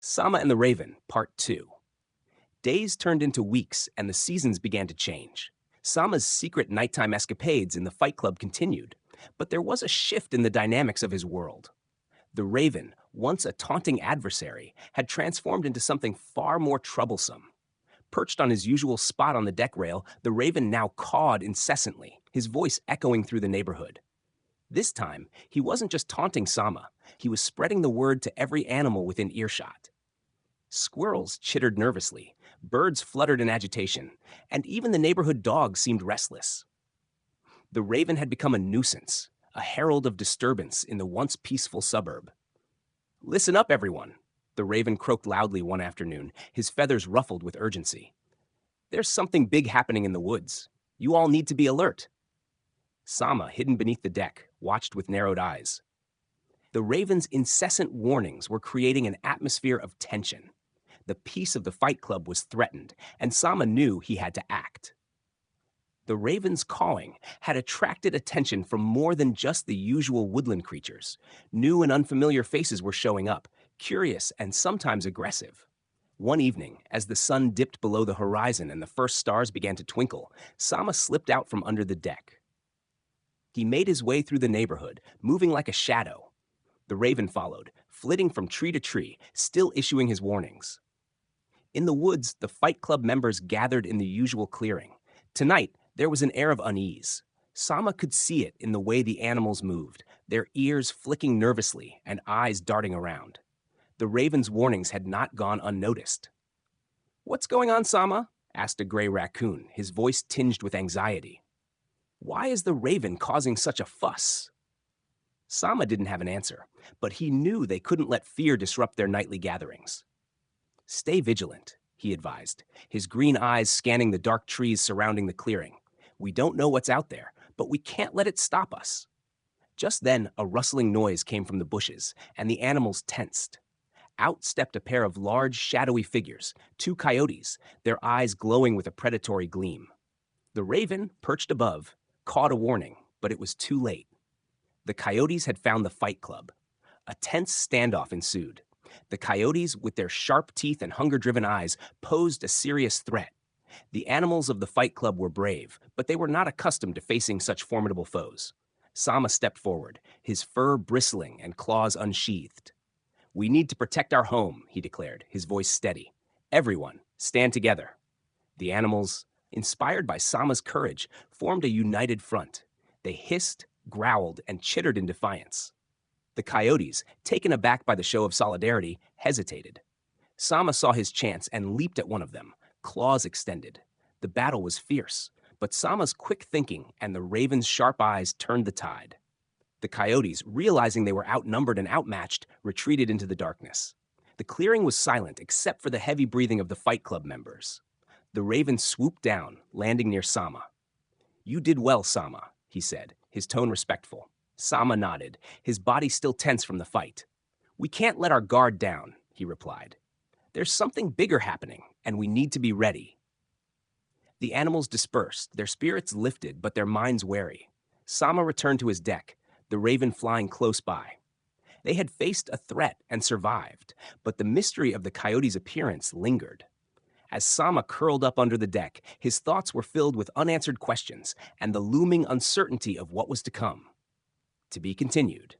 Sama and the Raven, Part 2. Days turned into weeks and the seasons began to change. Sama's secret nighttime escapades in the Fight Club continued, but there was a shift in the dynamics of his world. The Raven, once a taunting adversary, had transformed into something far more troublesome. Perched on his usual spot on the deck rail, the Raven now cawed incessantly, his voice echoing through the neighborhood. This time, he wasn't just taunting Sama, he was spreading the word to every animal within earshot. Squirrels chittered nervously, birds fluttered in agitation, and even the neighborhood dog seemed restless. The Raven had become a nuisance, a herald of disturbance in the once peaceful suburb. "Listen up, everyone," the Raven croaked loudly one afternoon, his feathers ruffled with urgency. "There's something big happening in the woods. You all need to be alert." Sama, hidden beneath the deck, watched with narrowed eyes. The Raven's incessant warnings were creating an atmosphere of tension. The peace of the Fight Club was threatened, and Sama knew he had to act. The Raven's cawing had attracted attention from more than just the usual woodland creatures. New and unfamiliar faces were showing up, curious and sometimes aggressive. One evening, as the sun dipped below the horizon and the first stars began to twinkle, Sama slipped out from under the deck. He made his way through the neighborhood, moving like a shadow. The Raven followed, flitting from tree to tree, still issuing his warnings. In the woods, the Fight Club members gathered in the usual clearing. Tonight, there was an air of unease. Sama could see it in the way the animals moved, their ears flicking nervously and eyes darting around. The Raven's warnings had not gone unnoticed. "What's going on, Sama?" asked a gray raccoon, his voice tinged with anxiety. "Why is the Raven causing such a fuss?" Sama didn't have an answer, but he knew they couldn't let fear disrupt their nightly gatherings. "Stay vigilant," he advised, his green eyes scanning the dark trees surrounding the clearing. "We don't know what's out there, but we can't let it stop us." Just then, a rustling noise came from the bushes, and the animals tensed. Out stepped a pair of large, shadowy figures, two coyotes, their eyes glowing with a predatory gleam. The Raven, perched above, caught a warning, but it was too late. The coyotes had found the Fight Club. A tense standoff ensued. The coyotes, with their sharp teeth and hunger-driven eyes, posed a serious threat. The animals of the Fight Club were brave, but they were not accustomed to facing such formidable foes. Sama stepped forward, his fur bristling and claws unsheathed. "We need to protect our home," he declared, his voice steady. "Everyone, stand together." The animals, inspired by Sama's courage, formed a united front. They hissed, growled, and chittered in defiance. The coyotes, taken aback by the show of solidarity, hesitated. Sama saw his chance and leaped at one of them, claws extended. The battle was fierce, but Sama's quick thinking and the Raven's sharp eyes turned the tide. The coyotes, realizing they were outnumbered and outmatched, retreated into the darkness. The clearing was silent except for the heavy breathing of the Fight Club members. The Raven swooped down, landing near Sama. "You did well, Sama," he said, his tone respectful. Sama nodded, his body still tense from the fight. "We can't let our guard down," he replied. "There's something bigger happening, and we need to be ready." The animals dispersed, their spirits lifted, but their minds wary. Sama returned to his deck, the Raven flying close by. They had faced a threat and survived, but the mystery of the coyote's appearance lingered. As Sama curled up under the deck, his thoughts were filled with unanswered questions and the looming uncertainty of what was to come. To be continued.